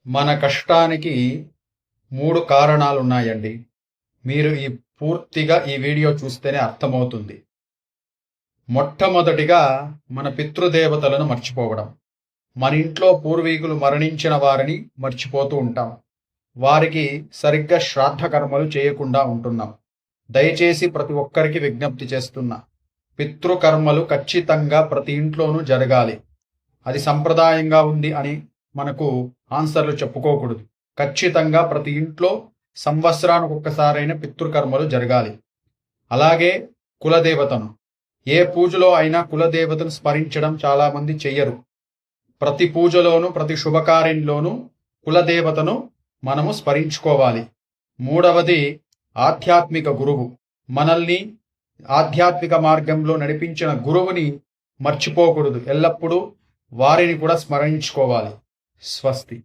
మన కష్టానికి 3 కారణాలున్నాయండి. మీరు పూర్తిగా ఈ వీడియో చూస్తేనే అర్థమవుతుంది. మొట్టమొదటిగా మన పితృదేవతలను మర్చిపోవడం. మన ఇంట్లో పూర్వీకులు మరణించిన వారిని మర్చిపోతూ ఉంటాం. వారికి సరిగ్గా శ్రాద్ధ కర్మలు చేయకుండా ఉంటున్నాం. దయచేసి ప్రతి ఒక్కరికి విజ్ఞప్తి చేస్తున్నా, పితృకర్మలు ఖచ్చితంగా ప్రతి ఇంట్లోనూ జరగాలి. అది సంప్రదాయంగా ఉంది అని మనకు ఆన్సర్లు చెప్పుకోకూడదు. ఖచ్చితంగా ప్రతి ఇంట్లో సంవత్సరానికి ఒక్కసారైన పితృకర్మలు జరగాలి. అలాగే కులదేవతను, ఏ పూజలో అయినా కులదేవతను స్మరించడం చాలామంది చెయ్యరు. ప్రతి పూజలోనూ ప్రతి శుభకార్యంలోనూ కులదేవతను మనము స్మరించుకోవాలి. మూడవది ఆధ్యాత్మిక గురువు. మనల్ని ఆధ్యాత్మిక మార్గంలో నడిపించిన గురువుని మర్చిపోకూడదు. ఎల్లప్పుడూ వారిని కూడా స్మరించుకోవాలి. స్వస్తి.